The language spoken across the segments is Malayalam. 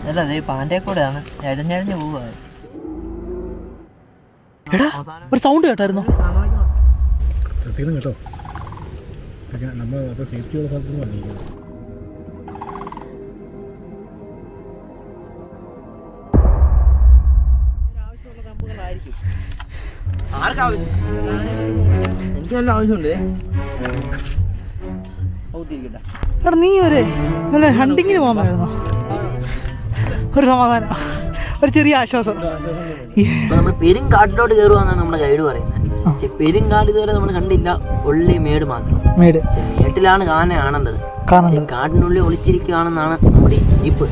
അല്ല അതേ പാൻ്റെ കൂടെയാണ് എഴഞ്ഞഴഞ്ഞ് പോവുക. എടാ ഒരു സൗണ്ട് കേട്ടായിരുന്നു. കേട്ടോ നമ്മൾ സേഫ്റ്റിയുള്ള സ്ഥലത്തൊന്നും വന്നിരിക്കുന്നത്. എനിക്ക് നല്ല ആവശ്യമുണ്ട്. എടാ നീ വല്ല ഹണ്ടിങ്ങിന് പോകാമായിരുന്നോ? ഒരു സമാധാനം, ഒരു ചെറിയ ആശ്വാസം. നമ്മൾ പെരുങ്കാട്ടിലോട്ട് കയറുവാന്നാണ് നമ്മുടെ ഗൈഡ് പറയുന്നത്. പെരുങ്കാട് ഇതുവരെ നമ്മൾ കണ്ടില്ല, ഉള്ളി മേട് മാത്രം. മേട്ടിലാണ് ആന കാണേണ്ടത്. കാട്ടിനുള്ളിൽ ഒളിച്ചിരിക്കുകയാണെന്നാണ് നമ്മുടെ ഈ ജീപ്പ്.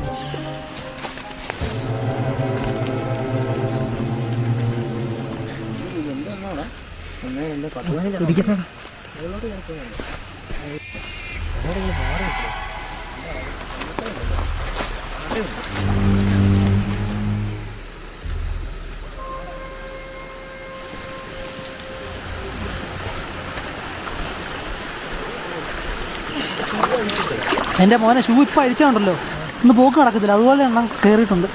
എൻ്റെ മോനെ ഷൂ ഇപ്പം അഴിച്ചുണ്ടല്ലോ, ഇന്ന് പോക്ക് നടക്കത്തില്ല. അതുപോലെ എണ്ണം കയറിയിട്ടുണ്ട്.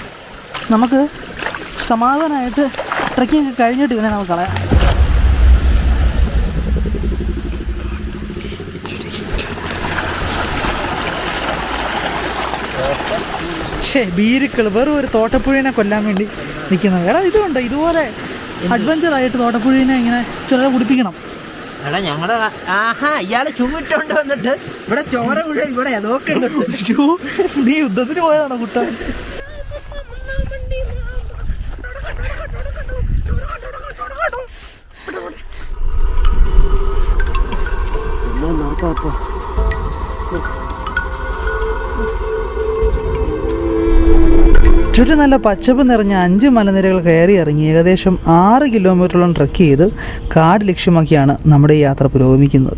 നമുക്ക് സമാധാനമായിട്ട് ട്രെക്കിങ് കഴിഞ്ഞിട്ട് ഇവനെ നമുക്ക് കളയാം. ബീരുക്കൾ വെറും ഒരു തോട്ടപ്പുഴീനെ കൊല്ലാൻ വേണ്ടി നിൽക്കുന്നത്. എടാ ഇതുണ്ട്, ഇതുപോലെ അഡ്വഞ്ചറായിട്ട് തോട്ടപ്പുഴീനെ ഇങ്ങനെ ചിലരെ കുടിപ്പിക്കണം. എടാ ഞങ്ങളുടെ ഇയാള് ചുമിട്ടോണ്ട് വന്നിട്ട് ഇവിടെ ചോര മുഴുവൻ ഇവിടെ അതൊക്കെ നീ യുദ്ധത്തിന് പോയതാണോ കുട്ട? ചുറ്റും നല്ല പച്ചപ്പ് നിറഞ്ഞ 5 മലനിരകൾ കയറി ഇറങ്ങി ഏകദേശം 6 കിലോമീറ്ററോളം ട്രെക്ക് ചെയ്ത് കാട് ലക്ഷ്യമാക്കിയാണ് നമ്മുടെ ഈ യാത്ര പുരോഗമിക്കുന്നത്.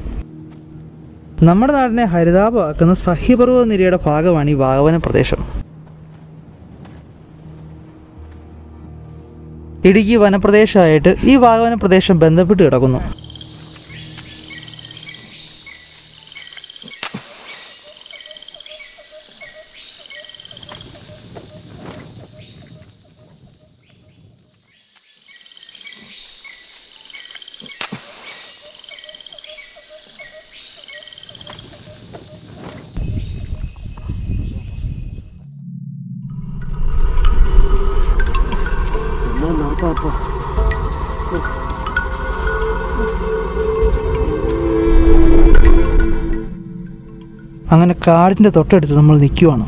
നമ്മുടെ നാടിനെ ഹരിതാപമാക്കുന്ന സഹ്യപർവ്വത നിരയുടെ ഭാഗമാണ് ഈ വാഗവന പ്രദേശം. ഇടുക്കി വനപ്രദേശമായിട്ട് ഈ വാഗവന പ്രദേശം ബന്ധപ്പെട്ട് കിടക്കുന്നു. അങ്ങനെ കാടിൻ്റെ തൊട്ടടുത്ത് നമ്മൾ നിൽക്കുവാണ്.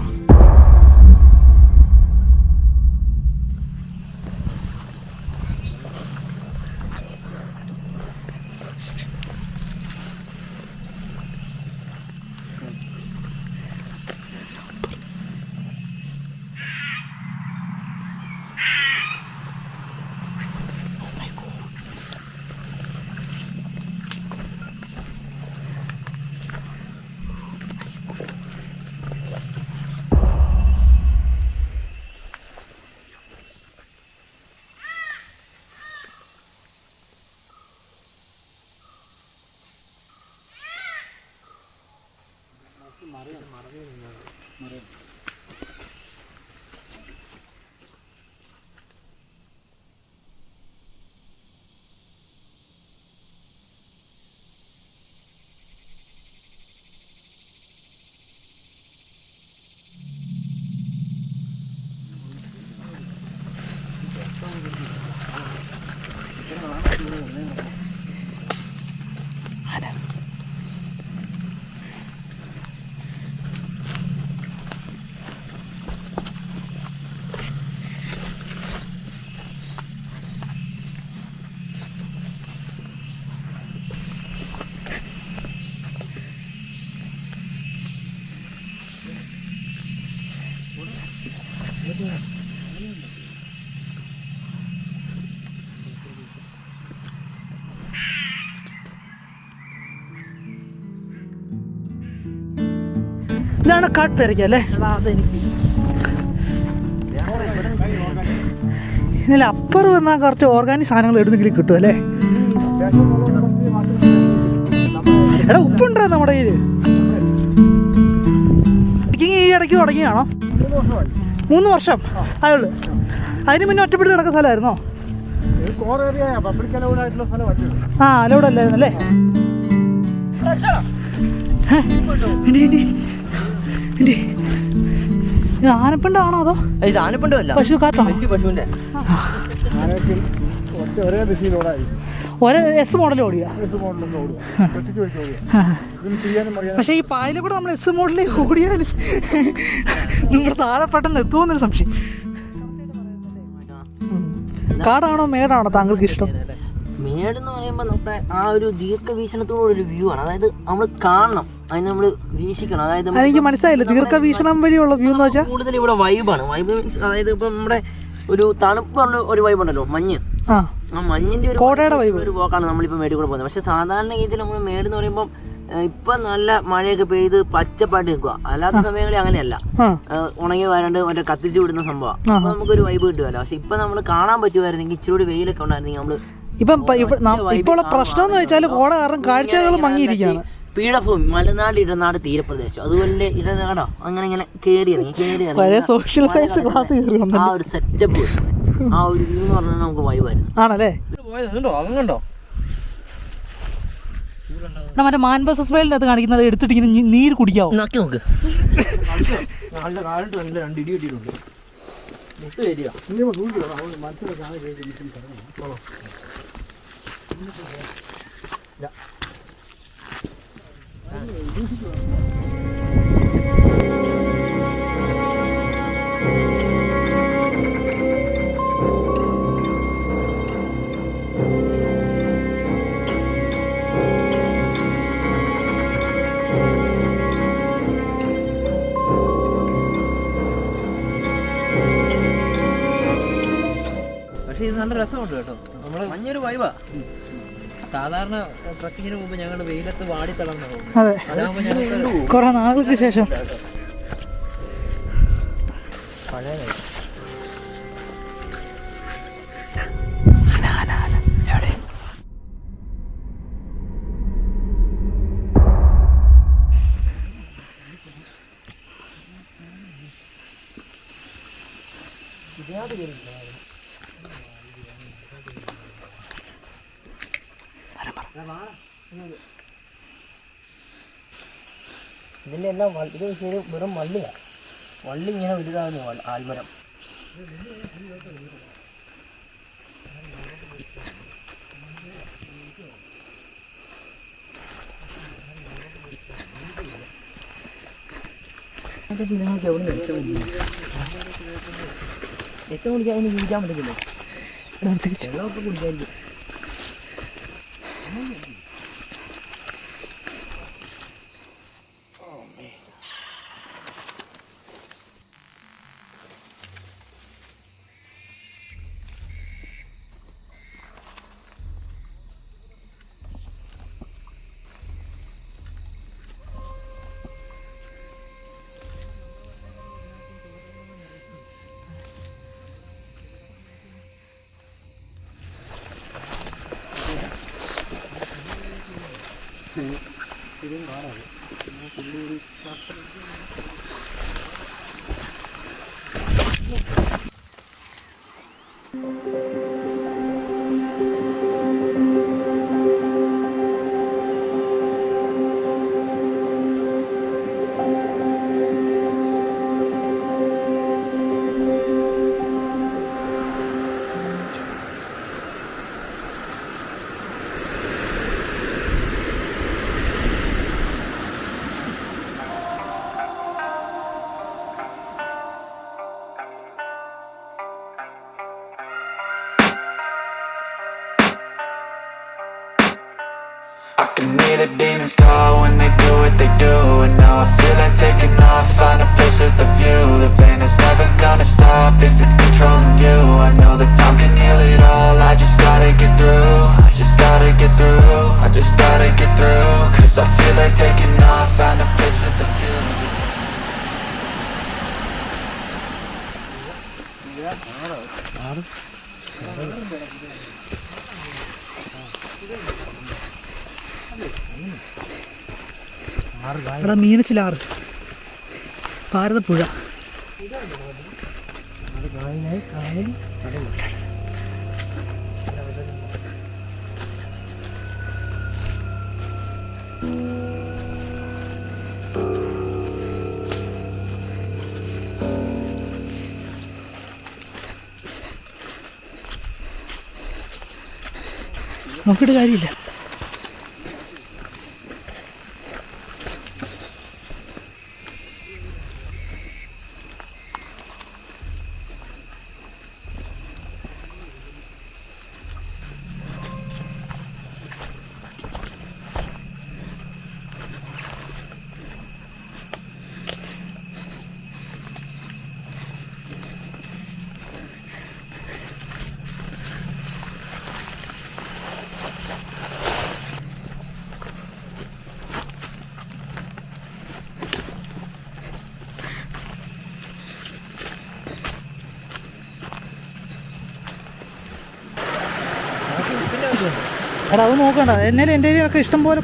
ഇതാണ് കാട്ട് പേരയ്ക്ക അല്ലേ? ഇതിൽ അപ്പുറം വന്നാൽ കുറച്ച് ഓർഗാനിക് സാധനങ്ങൾ എവിടെന്നെങ്കിലും കിട്ടും അല്ലേ? എടാ ഉപ്പുണ്ടോ നമ്മുടെ കയ്യിൽ? ഈ ഇടയ്ക്ക് തുടങ്ങിയാണോ? 3 വർഷം ആയുള്ളൂ. അതിന് മുന്നേ ഒറ്റപ്പെട്ട് കിടക്കുന്ന സ്ഥലമായിരുന്നോ? ആ, അലൗഡ് അല്ലായിരുന്നല്ലേ? ആനപ്പിണ്ടാണോ അതോ ഇത് ആനപ്പിണ്ടല്ല, പശു കാട്ടാണോ? പശുവിന്റെ ഒരേ എസ് മോഡൽ ഓടിയ. പക്ഷെ ഈ പായലിൽ കൂടെ നമ്മൾ എസ് മോഡലിൽ ഓടിയാൽ നിങ്ങൾ താഴെ പെട്ടെന്ന് എത്തുമെന്നൊരു സംശയം. കാടാണോ മേടാണോ താങ്കൾക്ക് ഇഷ്ടം? മേടെന്ന് പറയുമ്പോൾ നമ്മുടെ ആ ഒരു ദീർഘവീക്ഷണത്തോടെ ഒരു വ്യൂ ആണ്. അതായത് നമ്മൾ കാണണം, അതിന് നമ്മൾ വീക്ഷിക്കണം. അതായത് എനിക്ക് മനസ്സിലായില്ല, ദീർഘവീക്ഷണം വഴിയുള്ള വ്യൂ എന്ന് വെച്ചാൽ കൂടുതൽ ഇവിടെ വൈബാണ്. വൈബ് മീൻസ് അതായത് ഇപ്പം നമ്മുടെ ഒരു തണുപ്പ് പറഞ്ഞ ഒരു വൈബ് ഉണ്ടല്ലോ, മഞ്ഞ്. ആ മഞ്ഞിന്റെ ഒരു കോടയുടെ വൈബ് ഒരു പോക്കാണ് നമ്മളിപ്പോൾ മേടിൽ കൂടെ പോകുന്നത്. പക്ഷെ സാധാരണ രീതിയിൽ നമ്മൾ മേടെന്ന് പറയുമ്പോൾ ഇപ്പം നല്ല മഴയൊക്കെ പെയ്ത് പച്ചപ്പാട്ട് നിൽക്കുക. അല്ലാത്ത സമയങ്ങളിൽ അങ്ങനെയല്ല, ഉണങ്ങി വരാണ്ട് മറ്റേ കത്തിച്ചു വിടുന്ന സംഭവം. അപ്പൊ നമുക്കൊരു വൈബ് കിട്ടുമല്ലോ. പക്ഷെ ഇപ്പൊ നമ്മൾ കാണാൻ പറ്റുമായിരുന്നെങ്കിൽ ഇച്ചിരി വെയിലൊക്കെ ഉണ്ടായിരുന്നെങ്കിൽ നമ്മള് ഇപ്പോൾ പ്രശ്നം എന്ന് വെച്ചാൽ കോട കാരണം കാഴ്ചകൾ മങ്ങിയിരിക്കുകയാണ്. പീഠഭൂമി, മലനാട്, ഇടനാട്, തീരപ്രദേശം, അതുപോലെ ഇടനാടോ അങ്ങനെ ഇങ്ങനെ കയറി ഇറങ്ങി സോഷ്യൽ സയൻസ് ക്ലാസ് ആ ഒരു സെറ്റപ്പ്, ആ ഒരു വ്യൂ എന്ന് പറഞ്ഞാൽ നമുക്ക് വൈബായിരുന്നു. ആണല്ലേ? അങ്ങുണ്ടോ മറ്റേ മാൻ ബസസ് വയലിൻ്റെ അത് കാണിക്കുന്നത് എടുത്തിട്ട് ഇങ്ങനെ നീര് കുടിക്കാവോ? നോക്കി നോക്ക്. പക്ഷെ ഇത് നല്ല രസമുണ്ട് കേട്ടോ. നമ്മള് മഞ്ഞൊരു വൈബാ. സാധാരണ ട്രക്കിങ്ങിന് മുമ്പ് ഞങ്ങൾ വെയിലത്ത് വാടി തളർന്നു. അതെ, കുറെ നാളുകൾക്ക് ശേഷം. ഇതിന്റെ എല്ലാം ഇത് വെറും വള്ളിയാ. വള്ളി ഇങ്ങനെ വലുതാകുന്നു, ആൽമരം. നിങ്ങൾക്ക് എവിടെ ഏറ്റവും കുടിക്കാൻ അതിന് ജീവിക്കാൻ പറ്റുന്നില്ല. വെള്ളമൊക്കെ കുടിക്കാതിരിക്കും. I can hear the demons call when they do what they do. And now I feel like taking off, find a place with a view. The pain is never gonna stop if it's controlling you. I know that time can heal it all, I just gotta get through. I just gotta get through, I just gotta get through. Cause I feel like taking off, find a place with a view. എടാ മീനച്ചിലാറ് ഭാരതപ്പുഴ. നോക്കിയിട്ട് കാര്യമില്ല. എടാ അത് നോക്കണ്ട, എന്നാലും എൻ്റെ ഒക്കെ ഇഷ്ടം പോലെ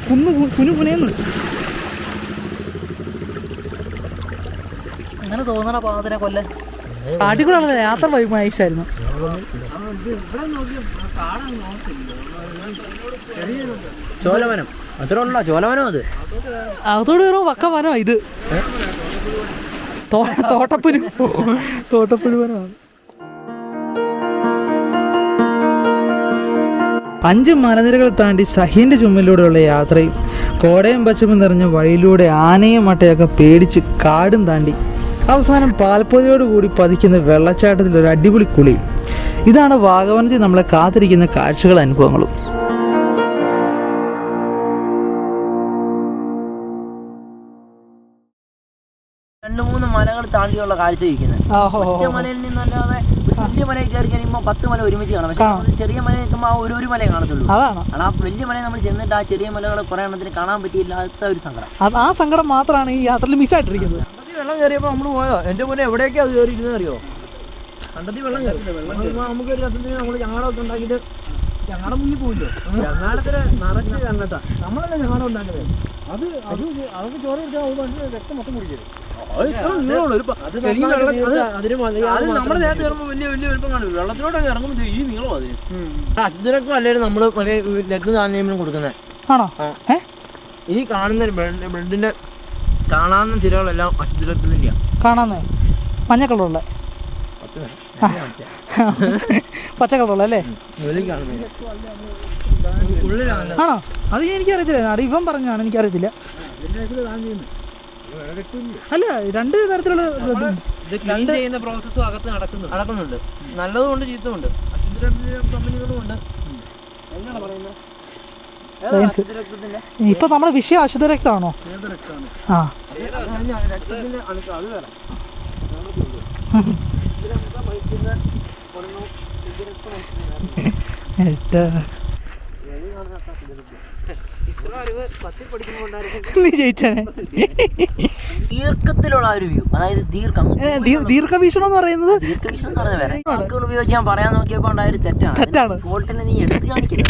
കുനുകുനേന്ന്. അങ്ങനെ തോന്നണ പാകത്തിനെ കൊല്ലം കാട്ടിക്കൂടെ യാത്ര നൈസായിരുന്നു. ചോലവനം അത്ര ഉള്ള ചോലവനം. അത് അതോട് കയറും വക്ക വനമാണ് ഇത്. തോട്ടപ്പുഴ വനമാണ്. 5 മലനിരകൾ താണ്ടി സഹ്യൻ്റെ ചുമലിലൂടെയുള്ള യാത്രയും കോടയും പച്ചപ്പും നിറഞ്ഞ വഴിയിലൂടെ ആനയും മട്ടയൊക്കെ പേടിച്ച് കാടും താണ്ടി അവസാനം പാൽപ്പൊതിയോടുകൂടി പതിക്കുന്ന വെള്ളച്ചാട്ടത്തിൽ ഒരു അടിപൊളി കുളി. ഇതാണ് വാഗവനത്തിൽ നമ്മളെ കാത്തിരിക്കുന്ന കാഴ്ചകളും അനുഭവങ്ങളും. രണ്ട് മൂന്ന് മലകൾ താണ്ടിയുള്ള കാഴ്ച ഇരിക്കുന്നത്. ഒറ്റ മലയിൽ നിന്നല്ലാതെ വലിയ മലയിൽ കയറി കഴിയുമ്പോൾ 10 മല ഒരുമിച്ച് കാണാം. പക്ഷെ ചെറിയ മല നിൽക്കുമ്പോൾ ആ ഒരു മലയെ കാണത്തുള്ളൂ. അതാണ് ആ വലിയ മലയെ നമ്മൾ ചെന്നിട്ട് ആ ചെറിയ മലകൾ കുറെ എണ്ണത്തിന് കാണാൻ പറ്റിയില്ലാത്ത ഒരു സങ്കടം. ആ സങ്കടം മാത്രമാണ് ഈ യാത്രയിൽ മിസ്സായിട്ടിരിക്കുന്നത്. കണ്ടത്തിൽ വെള്ളം കയറിയപ്പോൾ നമ്മൾ പോയോ എൻ്റെ പോലെ എവിടെയൊക്കെ അത് കയറിയിരുന്നത് അറിയോ? കണ്ടത്തിൽ വെള്ളം കയറി നമുക്ക് ഒരു രസത്തിന് നമ്മൾ ചങ്ങാടമൊക്കെ ഉണ്ടാക്കിയിട്ട് ചങ്ങാടം മുങ്ങി പോയില്ലോ. ചങ്ങാടത്തിന് നിറച്ച് കണ്ടിട്ടാ നമ്മളല്ലേ ചങ്ങാടം ഉണ്ടാക്കുന്നത്. അതൊക്കെ ചോറ് കുടിച്ചാൽ രക്തം മൊത്തം കുടിക്കരുത്. നമ്മുടെ ദേഹത്ത് കയറുമ്പോൾ വലിയ വലിയ വലുപ്പം കാണും. വെള്ളത്തിലോട്ടൊക്കെ ഇറങ്ങുമ്പോൾ ഈ നീളം അതിന് അശുദ്ധരക്കം അല്ലേലും നമ്മള് രക്തദാനം കൊടുക്കുന്നത്. ആണോ? ഈ കാണുന്ന ബ്ലഡിന്റെ കാണാവുന്ന തിരകളെല്ലാം അശുദ്ധരക്തത്തിന്റെയാ. കാണാന്നേ മഞ്ഞ കളറുള്ള പച്ച കളറുള്ള അല്ലേ? ആണോ? അത് എനിക്കറിയത്തില്ല. ഇവൻ പറഞ്ഞാണ്, എനിക്കറിയത്തില്ല. അല്ല, 2 തരത്തിലുള്ള ചെയ്യുന്ന പ്രോസസ്സും അകത്ത് നടക്കുന്നുണ്ട്. നല്ലതുകൊണ്ട് ചീത്തമുണ്ട്. കമ്പനികളും ഉണ്ട്. ഇപ്പൊ നമ്മുടെ വിഷയം അശുദ്ധ രക്തമാണോ? ആ നീ ജയിച്ചേ. ദീർഘത്തിലുള്ള ഒരു വ്യൂ, അതായത് ദീർഘവീക്ഷണം എന്ന് പറയുന്നത് ദീർഘവീക്ഷണം എന്ന് പറഞ്ഞാൽ വേറെ വാക്കുകൾ ഉപയോഗിച്ച് ഞാൻ പറയാൻ നോക്കിയപ്പോൾ ഉണ്ടായൊരു തെറ്റാണ്. ഫോൾട്ടിനെ നീ എടുത്ത് കാണിക്കില്ല.